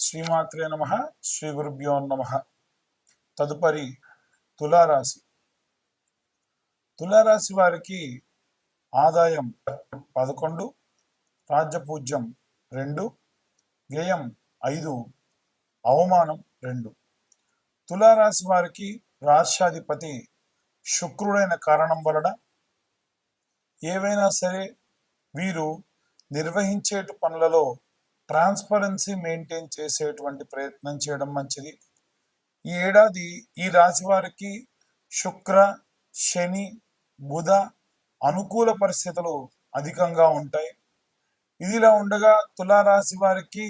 శ్రీమాత్రే నమః. శ్రీ గురుభ్యో నమః. తదుపరి తులారాశి. తులారాశి వారికి ఆదాయం 11, రాజ్యపూజ్యం 2, వ్యయం 5, అవమానం 2. తులారాశి వారికి రాష్ట్రాధిపతి శుక్రుడైన కారణం వలన ఏవైనా సరే వీరు నిర్వహించేటు పనులలో ట్రాన్స్పరెన్సీ మెయింటైన్ చేసేటువంటి ప్రయత్నం చేయడం మంచిది. ఈ ఏడాది ఈ రాశి వారికి శుక్ర, శని, బుధ అనుకూల పరిస్థితులు అధికంగా ఉంటాయి. ఇదిలా ఉండగా తులారాశి వారికి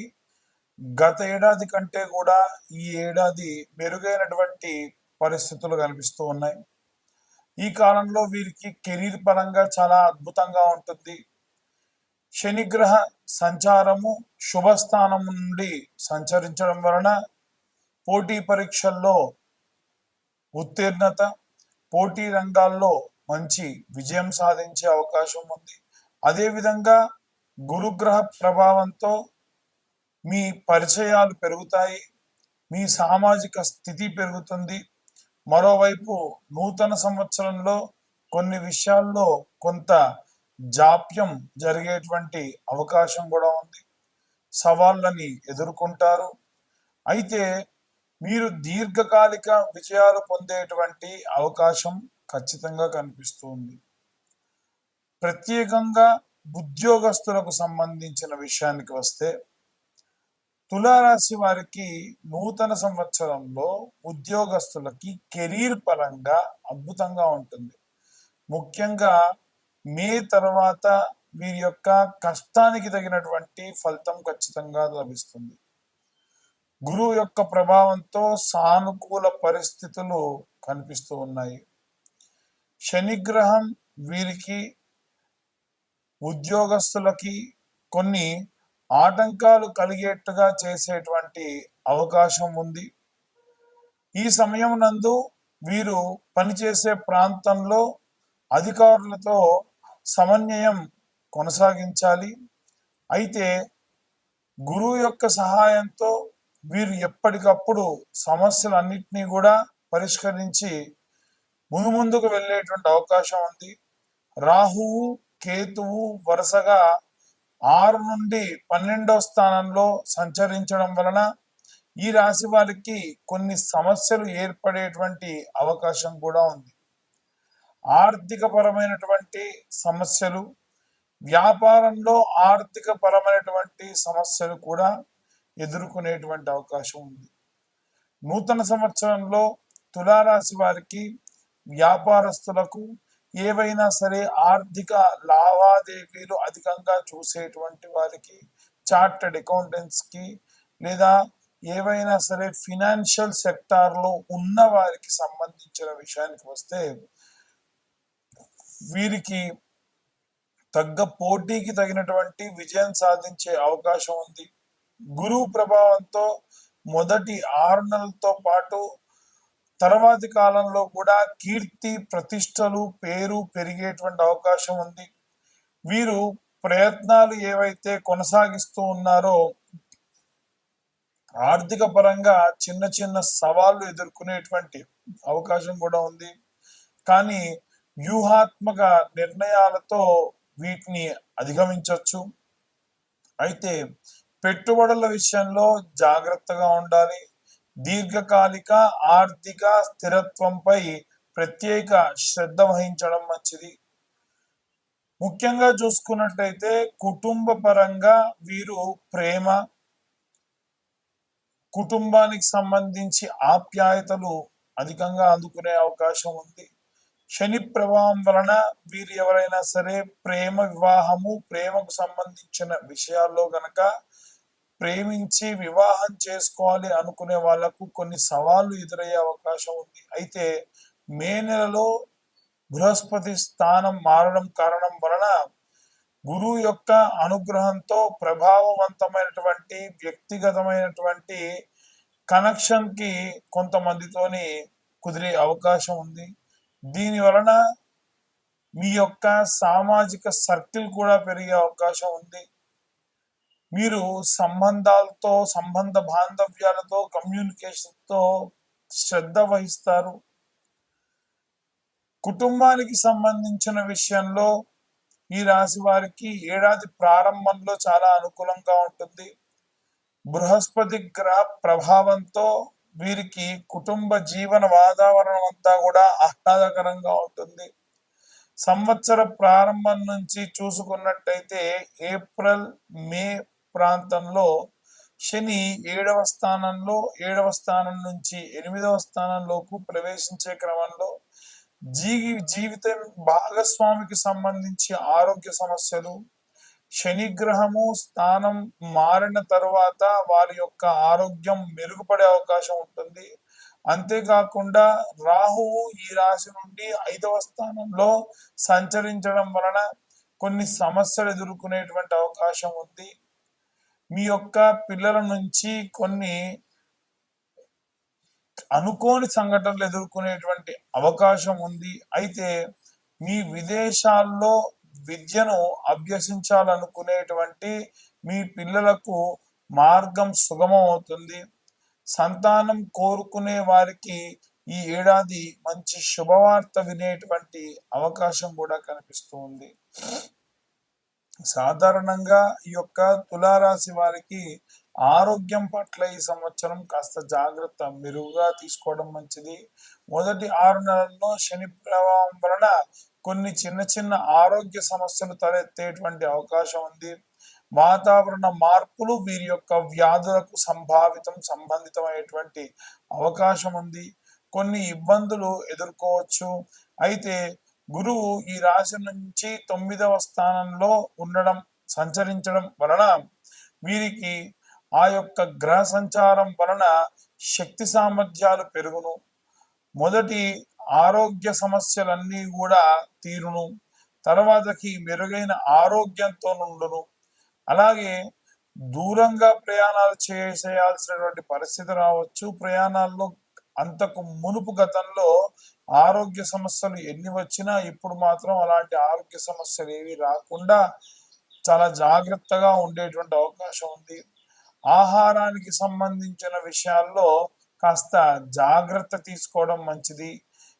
గత ఏడాది కంటే కూడా ఈ ఏడాది మెరుగైనటువంటి పరిస్థితులు కనిపిస్తూ ఉన్నాయి. ఈ కాలంలో వీరికి కెరీర్ పరంగా చాలా అద్భుతంగా ఉంటుంది. శనిగ్రహ సంచారము శుభస్థానం నుండి సంచరించడం వలన పోటీ పరీక్షల్లో ఉత్తీర్ణత, పోటీ రంగాల్లో మంచి విజయం సాధించే అవకాశం ఉంది. అదేవిధంగా గురుగ్రహ ప్రభావంతో మీ పరిచయాలు పెరుగుతాయి, మీ సామాజిక స్థితి పెరుగుతుంది. మరోవైపు నూతన సంవత్సరంలో కొన్ని విషయాల్లో కొంత జాప్యం జరిగేటువంటి అవకాశం కూడా ఉంది. సవాళ్ళని ఎదుర్కొంటారు. అయితే మీరు దీర్ఘకాలిక విజయాలు పొందేటువంటి అవకాశం ఖచ్చితంగా కనిపిస్తుంది. ప్రత్యేకంగా ఉద్యోగస్తులకు సంబంధించిన విషయానికి వస్తే తులారాశి వారికి నూతన సంవత్సరంలో ఉద్యోగస్తులకి కెరీర్ పరంగా అద్భుతంగా ఉంటుంది. ముఖ్యంగా మే తర్వాత వీరి యొక్క కష్టానికి తగినటువంటి ఫలితం ఖచ్చితంగా లభిస్తుంది. గురువు యొక్క ప్రభావంతో సానుకూల పరిస్థితులు కనిపిస్తూ ఉన్నాయి. శనిగ్రహం వీరికి ఉద్యోగస్తులకి కొన్ని ఆటంకాలు కలిగేట్టుగా చేసేటువంటి అవకాశం ఉంది. ఈ సమయం నందు వీరు పనిచేసే ప్రాంతంలో అధికారులతో సమన్వయం కొనసాగించాలి. అయితే గురువు యొక్క సహాయంతో వీరు ఎప్పటికప్పుడు సమస్యలన్నింటినీ కూడా పరిష్కరించి ముందుకు వెళ్ళేటువంటి అవకాశం ఉంది. రాహువు, కేతువు వరుసగా 6 నుండి 12వ స్థానంలో సంచరించడం వలన ఈ రాశి వారికి కొన్ని సమస్యలు ఏర్పడేటువంటి అవకాశం కూడా ఉంది. ఆర్థిక పరమైనటువంటి సమస్యలు, వ్యాపారంలో ఆర్థిక పరమైనటువంటి సమస్యలు కూడా ఎదుర్కొనేటువంటి అవకాశం ఉంది. నూతన సంవత్సరంలో తులారాశి వారికి వ్యాపారస్తులకు ఏవైనా సరే ఆర్థిక లావాదేవీలు అధికంగా చూసేటువంటి వారికి, చార్టెడ్ అకౌంటెంట్స్కి లేదా ఏవైనా సరే ఫినాన్షియల్ సెక్టార్లో ఉన్న వారికి సంబంధించిన విషయానికి వస్తే వీరికి తగ్గ పోటీకి తగినటువంటి విజయం సాధించే అవకాశం ఉంది. గురువు ప్రభావంతో మొదటి 6 నెలలతో పాటు తర్వాతి కాలంలో కూడా కీర్తి, ప్రతిష్టలు, పేరు పెరిగేటువంటి అవకాశం ఉంది. వీరు ప్రయత్నాలు ఏవైతే కొనసాగిస్తూ ఉన్నారో ఆర్థిక పరంగా చిన్న చిన్న సవాళ్లు ఎదుర్కొనేటువంటి అవకాశం కూడా ఉంది. కానీ వ్యూహాత్మక నిర్ణయాలతో వీటిని అధిగమించవచ్చు. అయితే పెట్టుబడుల విషయంలో జాగ్రత్తగా ఉండాలి. దీర్ఘకాలిక ఆర్థిక స్థిరత్వంపై ప్రత్యేక శ్రద్ధ వహించడం మంచిది. ముఖ్యంగా చూసుకున్నట్లయితే కుటుంబ పరంగా వీరు ప్రేమ, కుటుంబానికి సంబంధించి ఆప్యాయతలు అధికంగా అందుకునే అవకాశం ఉంది. శని ప్రభావం వలన వీరు ఎవరైనా సరే ప్రేమ వివాహము, ప్రేమకు సంబంధించిన విషయాల్లో గనక ప్రేమించి వివాహం చేసుకోవాలి అనుకునే వాళ్లకు కొన్ని సవాళ్లు ఎదురయ్యే అవకాశం ఉంది. అయితే మే నెలలో బృహస్పతి స్థానం మారడం కారణం వలన గురువు యొక్క అనుగ్రహంతో ప్రభావవంతమైనటువంటి వ్యక్తిగతమైనటువంటి కనెక్షన్ కి కొంతమందితోని కుదిరే అవకాశం ఉంది. దీని వలన మీ యొక్క సామాజిక సర్కిల్ కూడా పెరిగే అవకాశం ఉంది. మీరు సంబంధాలతో, సంబంధ బాంధవ్యాలతో, కమ్యూనికేషన్తో శ్రద్ధ వహిస్తారు. కుటుంబానికి సంబంధించిన విషయంలో ఈ రాశి వారికి ఏడాది ప్రారంభంలో చాలా అనుకూలంగా ఉంటుంది. బృహస్పతి గ్రహ ప్రభావంతో వీరికి కుటుంబ జీవన వాతావరణం అంతా కూడా ఆహ్లాదకరంగా ఉంటుంది. సంవత్సర ప్రారంభం నుంచి చూసుకున్నట్టయితే ఏప్రిల్ మే ప్రాంతంలో శని 7వ స్థానం నుంచి 8వ స్థానంలోకి ప్రవేశించే క్రమంలో జీవితం భాగస్వామికి సంబంధించి ఆరోగ్య సమస్యలు, శని గ్రహము స్థానం మారిన తరువాత వారి యొక్క ఆరోగ్యం మెరుగుపడే అవకాశం ఉంటుంది. అంతేకాకుండా రాహువు ఈ రాశి నుండి 5వ స్థానంలో సంచరించడం వలన కొన్ని సమస్యలు ఎదుర్కొనేటువంటి అవకాశం ఉంది. మీ యొక్క పిల్లల నుంచి కొన్ని అనుకోని సంఘటనలు ఎదుర్కొనేటువంటి అవకాశం ఉంది. అయితే మీ విదేశాల్లో విద్యను అభ్యసించాలనుకునేటువంటి మీ పిల్లలకు మార్గం సుగమం అవుతుంది. సంతానం కోరుకునే వారికి ఈ ఏడాది మంచి శుభవార్త వినేటువంటి అవకాశం కూడా కనిపిస్తూ ఉంది. సాధారణంగా ఈ యొక్క తులారాశి వారికి ఆరోగ్యం పట్ల ఈ సంవత్సరం కాస్త జాగ్రత్త మెరుగుగా తీసుకోవడం మంచిది. మొదటి 6 నెలల్లో శని ప్రభావం వలన కొన్ని చిన్న ఆరోగ్య సమస్యలు తలెత్తేటువంటి అవకాశం ఉంది. వాతావరణ మార్పులు వీరి యొక్క వ్యాధులకు సంబంధితమైనటువంటి అవకాశం ఉంది. కొన్ని ఇబ్బందులు ఎదుర్కోవచ్చు. అయితే గురువు ఈ రాశి నుంచి 9వ స్థానంలో సంచరించడం వలన వీరికి ఆ యొక్క గ్రహ సంచారం వలన శక్తి సామర్థ్యాలు పెరుగును. మొదటి ఆరోగ్య సమస్యలన్నీ కూడా తీరును. తర్వాతకి మెరుగైన ఆరోగ్యంతో నుండును. అలాగే దూరంగా ప్రయాణాలు చేయాల్సినటువంటి పరిస్థితి రావచ్చు. ప్రయాణాల్లో అంతకు మునుపు గతంలో ఆరోగ్య సమస్యలు ఎన్ని వచ్చినా ఇప్పుడు మాత్రం అలాంటి ఆరోగ్య సమస్యలు ఏవి రాకుండా చాలా జాగ్రత్తగా ఉండేటువంటి అవకాశం ఉంది. ఆహారానికి సంబంధించిన విషయాల్లో కాస్త జాగ్రత్త తీసుకోవడం మంచిది.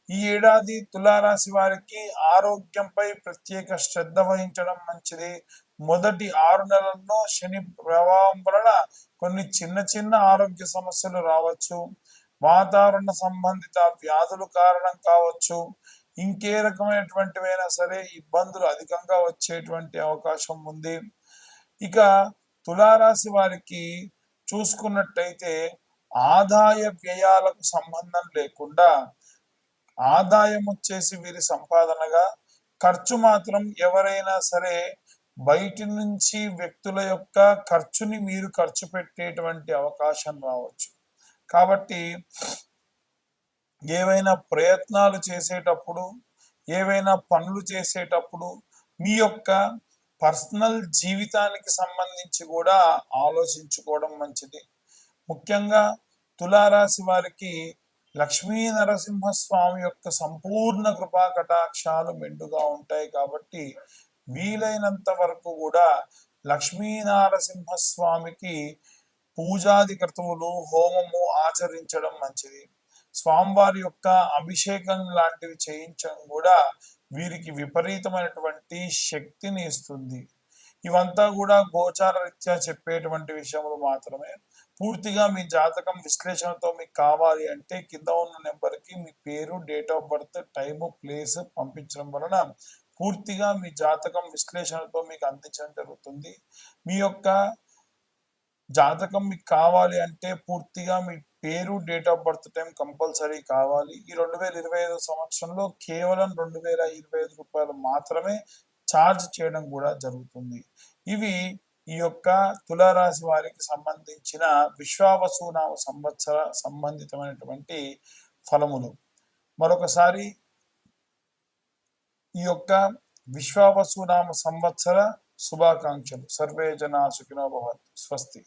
ఈ ఏడాది తులారాశి వారికి ఆరోగ్యంపై ప్రత్యేక శ్రద్ధ వహించడం మంచిది. మొదటి 6 నెలల్లో శని ప్రభావం వలన కొన్ని చిన్న ఆరోగ్య సమస్యలు రావచ్చు. వాతావరణ సంబంధిత వ్యాధులు కారణం కావచ్చు. ఇంకే రకమైనటువంటివైనా సరే ఇబ్బందులు అధికంగా వచ్చేటువంటి అవకాశం ఉంది. ఇక తులారాశి వారికి చూసుకున్నట్టయితే ఆదాయ వ్యయాలకు సంబంధం లేకుండా ఆదాయం వచ్చేసి వీరి సంపాదనగా, ఖర్చు మాత్రం ఎవరైనా సరే బయటి నుంచి వ్యక్తుల యొక్క ఖర్చుని మీరు ఖర్చు పెట్టేటువంటి అవకాశం రావచ్చు. కాబట్టి ఏవైనా ప్రయత్నాలు చేసేటప్పుడు, ఏవైనా పనులు చేసేటప్పుడు మీ యొక్క పర్సనల్ జీవితానికి సంబంధించి కూడా ఆలోచించుకోవడం మంచిది. ముఖ్యంగా తులారాశి వారికి లక్ష్మీ నరసింహస్వామి యొక్క సంపూర్ణ కృపా కటాక్షాలు మెండుగా ఉంటాయి. కాబట్టి వీలైనంత వరకు కూడా లక్ష్మీ నరసింహస్వామికి పూజాది క్రతువులు, హోమము ఆచరించడం మంచిది. స్వామివారి యొక్క అభిషేకం లాంటివి చేయించడం కూడా వీరికి విపరీతమైనటువంటి శక్తిని ఇస్తుంది. ఇవంతా కూడా గోచార రీత్యా చెప్పేటువంటి విషయములు మాత్రమే. పూర్తిగా మీ జాతకం విశ్లేషణతో మీకు కావాలి అంటే కింద ఉన్న నెంబర్కి మీ పేరు, date of birth, time, place పంపించడం వలన పూర్తిగా మీ జాతకం విశ్లేషణతో మీకు అందించడం జరుగుతుంది. మీ యొక్క జాతకం మీకు కావాలి అంటే పూర్తిగా మీ పేరు, date of birth, time compulsory కావాలి. ఈ 2025 సంవత్సరంలో కేవలం 2025 రూపాయలు మాత్రమే ఛార్జ్ చేయడం కూడా జరుగుతుంది. ఇవి ఈ యొక్క తులారాశి వారికి సంబంధించిన విశ్వావసునామ సంవత్సర సంబంధితమైనటువంటి ఫలములు. మరొకసారి ఈ యొక్క విశ్వావసునామ సంవత్సర శుభాకాంక్షలు. సర్వే జనా సుఖినో భవంతు. స్వస్తి.